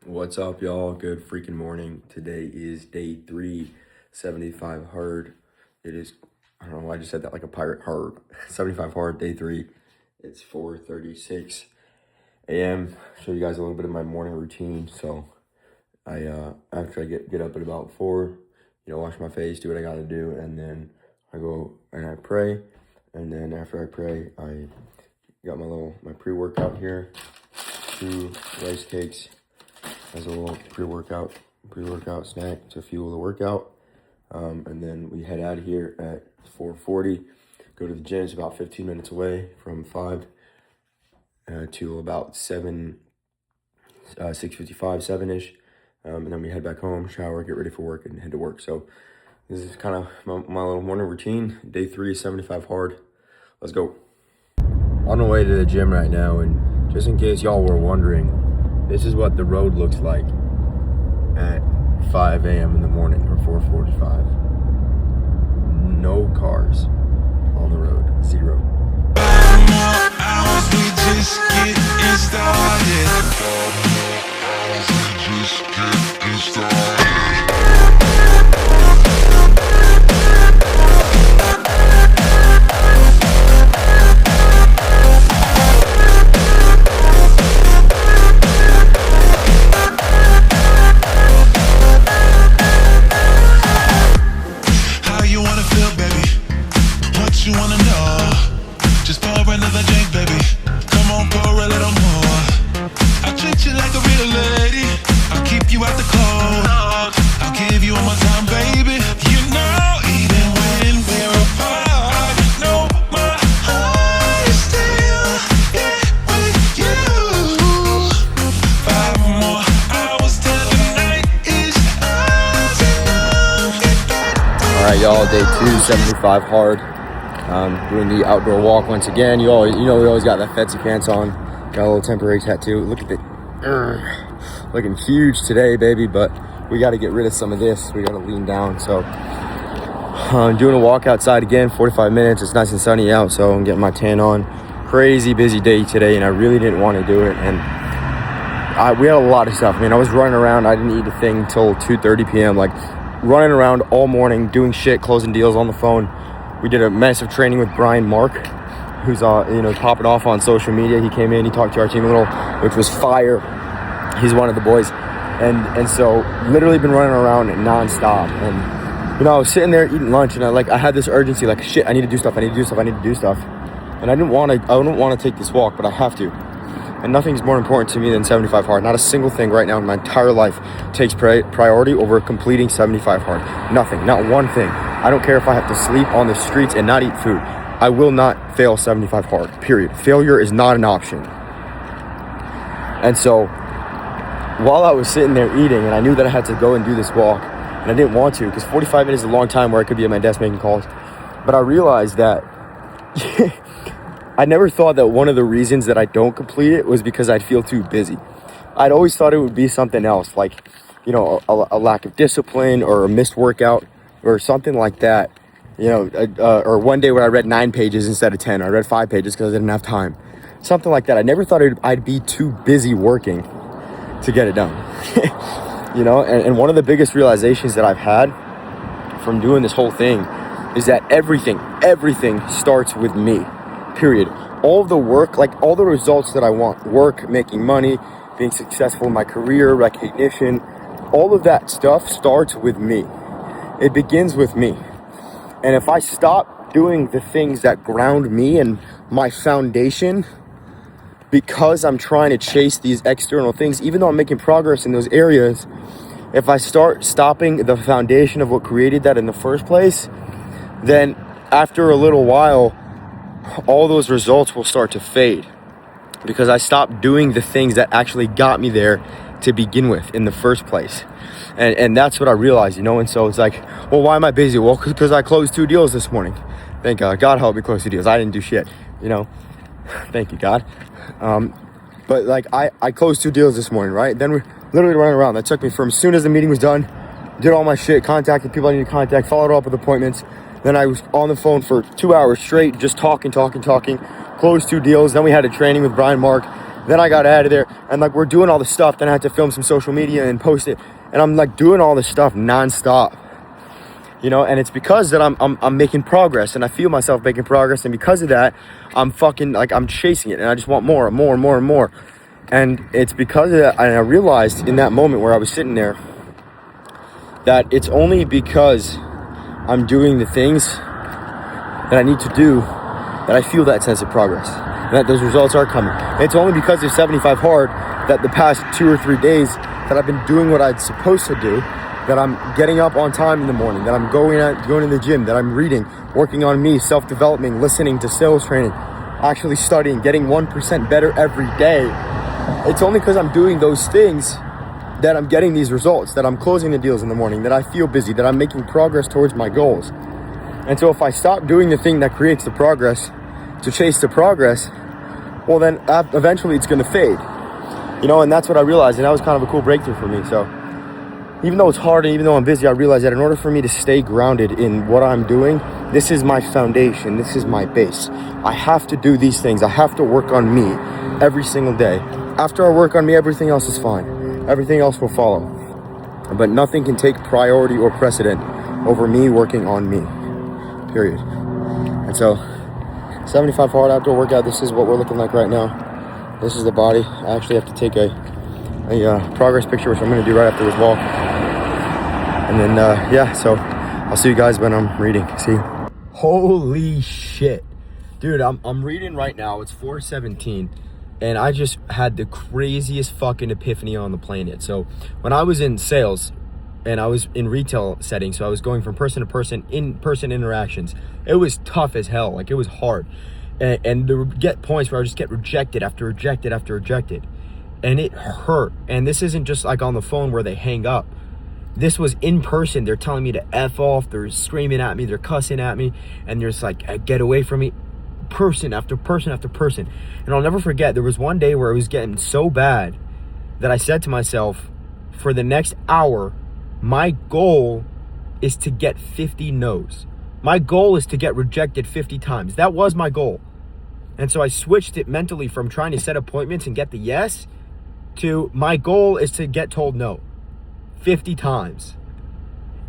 What's up, y'all? Good freaking morning. Today is day 375 hard. It is, I don't know why I just said that like a pirate, hard. 75 hard, day 3. It's 4:36 a.m. Show you guys a little bit of my morning routine. So after I get up at about 4, wash my face, do what I gotta do, and then I go and I pray. And then after I pray, I got my pre-workout here, 2 rice cakes as a little pre-workout snack to fuel the workout. And then we head out of here at 4:40, go to the gym. It's about 15 minutes away from 5 to about 7, 6:55, 7-ish. And then we head back home, shower, get ready for work, and head to work. So this is kind of my little morning routine. Day 3, 75 hard. Let's go. On the way to the gym right now, and just in case y'all were wondering, this is what the road looks like at 5 a.m. in the morning, or 4:45. No cars on the road, 0. 5 more hours, we just getting started. 5 more hours, we just getting started. You wanna know? Just pour another drink, baby. Come on, pour a little more. I'll treat you like a real lady. I'll keep you out the cold. I'll give you all my time, baby. You know, even when we're apart, no, my heart is still here with you. 5 more hours till the night is ours enough. All right, y'all, day 2, 75 hard. Doing the outdoor walk once again. We always got that fancy pants on. Got a little temporary tattoo. Look at it. Looking huge today, baby, but we got to get rid of some of this. We got to lean down. So I'm doing a walk outside again, 45 minutes. It's nice and sunny out, so I'm getting my tan on. Crazy busy day today, and I really didn't want to do it. And we had a lot of stuff. I was running around. I didn't eat a thing until 2:30 p.m. Like running around all morning, doing shit, closing deals on the phone. We did a massive training with Brian Mark, who's popping off on social media. He came in, he talked to our team a little, which was fire. He's one of the boys, and so literally been running around nonstop. And I was sitting there eating lunch, and I had this urgency, like shit, I need to do stuff, and I didn't want to take this walk, but I have to. And nothing's more important to me than 75 hard. Not a single thing right now in my entire life takes priority over completing 75 hard. Nothing, not one thing. I don't care if I have to sleep on the streets and not eat food. I will not fail 75 hard, period. Failure is not an option. And so while I was sitting there eating, and I knew that I had to go and do this walk, and I didn't want to, because 45 minutes is a long time where I could be at my desk making calls. But I realized that I never thought that one of the reasons that I don't complete it was because I'd feel too busy. I'd always thought it would be something else, like, a lack of discipline or a missed workout or something like that. Or one day where I read 9 pages instead of 10. I read 5 pages because I didn't have time. Something like that. I never thought I'd be too busy working to get it done. And one of the biggest realizations that I've had from doing this whole thing is that everything starts with me. Period. All of the work, like all the results that I want, work, making money, being successful in my career, recognition, all of that stuff starts with me. It begins with me. And if I stop doing the things that ground me and my foundation because I'm trying to chase these external things, even though I'm making progress in those areas, if I start stopping the foundation of what created that in the first place, then after a little while, all those results will start to fade because I stopped doing the things that actually got me there to begin with in the first place. And that's what I realized, And so it's like, well, why am I busy? Well, because I closed 2 deals this morning. Thank God. God helped me close 2 deals. I didn't do shit, Thank you, God. But like I closed 2 deals this morning, right? Then we're literally running around. That took me from as soon as the meeting was done, did all my shit, contacted people I needed to contact, followed up with appointments. Then I was on the phone for 2 hours straight, just talking, closed 2 deals. Then we had a training with Brian Mark. Then I got out of there, and like we're doing all the stuff. Then I had to film some social media and post it, and I'm like doing all this stuff nonstop, you know. And it's because that I'm making progress, and I feel myself making progress, and because of that, I'm fucking like I'm chasing it, and I just want more and more and more and more. And it's because of that, and I realized in that moment where I was sitting there that it's only because I'm doing the things that I need to do that I feel that sense of progress, and that those results are coming. And it's only because of 75 hard that the past 2 or 3 days that I've been doing what I'm supposed to do, that I'm getting up on time in the morning, that I'm going to the gym, that I'm reading, working on me, self-development, listening to sales training, actually studying, getting 1% better every day. It's only because I'm doing those things that I'm getting these results, that I'm closing the deals in the morning, that I feel busy, that I'm making progress towards my goals. And so if I stop doing the thing that creates the progress to chase the progress, well then eventually it's going to fade, you know. And that's what I realized, and that was kind of a cool breakthrough for me. So even though it's hard and even though I'm busy, I realized that in order for me to stay grounded in what I'm doing, this is my foundation, this is my base. I have to do these things. I have to work on me every single day. After I work on me, everything else is fine. Everything else will follow. But nothing can take priority or precedent over me working on me, period. And so 75 hard outdoor workout, this is what we're looking like right now. This is the body. I actually have to take a progress picture, which I'm going to do right after this walk. And then, yeah, so I'll see you guys when I'm reading. See. Holy shit. Dude, I'm reading right now. It's 4:17. And I just had the craziest fucking epiphany on the planet. So when I was in sales and I was in retail settings, so I was going from person to person, in-person interactions, it was tough as hell. Like, it was hard. And there would get points where I would just get rejected after rejected after rejected. And it hurt. And this isn't just like on the phone where they hang up. This was in person. They're telling me to F off. They're screaming at me. They're cussing at me. And they're just like, get away from me. Person after person after person. And I'll never forget, there was one day where it was getting so bad that I said to myself, for the next hour, my goal is to get 50 no's. My goal is to get rejected 50 times. That was my goal. And so I switched it mentally from trying to set appointments and get the yes to my goal is to get told no 50 times.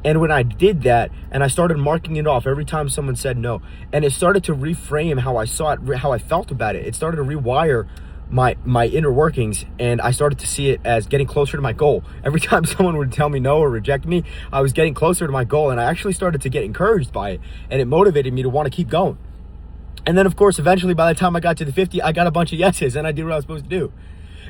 And when I did that, and I started marking it off every time someone said no, and it started to reframe how I saw it, how I felt about it. It started to rewire my inner workings, and I started to see it as getting closer to my goal. Every time someone would tell me no or reject me, I was getting closer to my goal, and I actually started to get encouraged by it, and it motivated me to want to keep going. And then, of course, eventually, by the time I got to the 50, I got a bunch of yeses, and I did what I was supposed to do.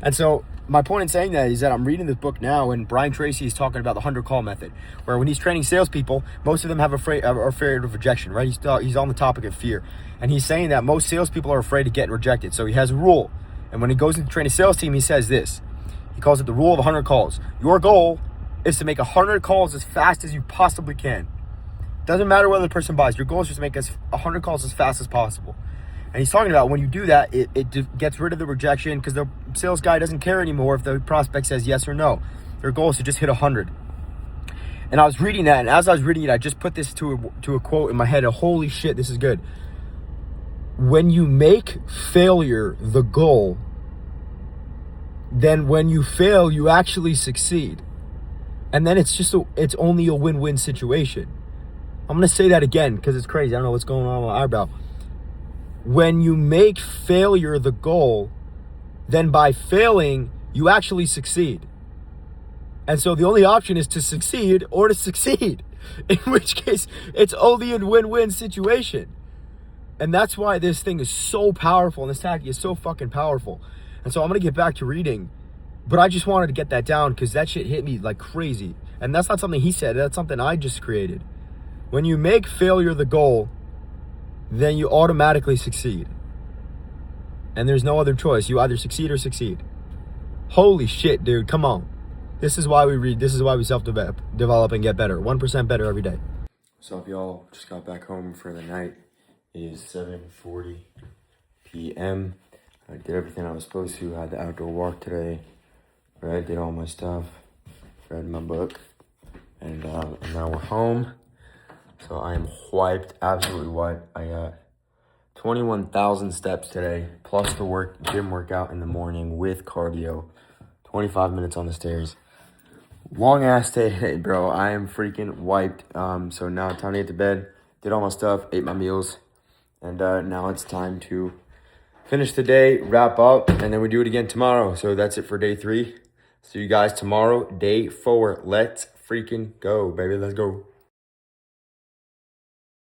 And so my point in saying that is that I'm reading this book now, and Brian Tracy is talking about the 100 call method, where when he's training salespeople, most of them are afraid of rejection, right? He's on the topic of fear. And he's saying that most salespeople are afraid of getting rejected. So he has a rule. And when he goes into train a sales team, he says this. He calls it the rule of 100 calls. Your goal is to make 100 calls as fast as you possibly can. Doesn't matter whether the person buys. Your goal is just to make 100 calls as fast as possible. And he's talking about when you do that, it gets rid of the rejection, because the sales guy doesn't care anymore if the prospect says yes or no. Their goal is to just hit 100. And I was reading that, and as I was reading it, I just put this to a quote in my head. Holy shit, this is good. When you make failure the goal, then when you fail, you actually succeed. And then it's only a win-win situation. I'm going to say that again because it's crazy. I don't know what's going on with my eyebrow. When you make failure the goal, then by failing, you actually succeed. And so the only option is to succeed or to succeed, in which case it's only a win-win situation. And that's why this thing is so powerful, and this tactic is so fucking powerful. And so I'm going to get back to reading, but I just wanted to get that down because that shit hit me like crazy. And that's not something he said, that's something I just created. When you make failure the goal, then you automatically succeed. And there's no other choice. You either succeed or succeed. Holy shit, dude, come on. This is why we read. This is why we self-develop and get better. 1% better every day. So if y'all just got back home for the night, it is 7:40 p.m. I did everything I was supposed to. I had the outdoor walk today. Right, did all my stuff. Read my book. And now we're home. So I am wiped, absolutely wiped. I got 21,000 steps today, plus the gym workout in the morning with cardio. 25 minutes on the stairs. Long ass day today, bro. I am freaking wiped. So now it's time to get to bed. Did all my stuff, ate my meals, and now it's time to finish the day, wrap up, and then we do it again tomorrow. So that's it for day 3. See you guys tomorrow, day 4. Let's freaking go, baby. Let's go.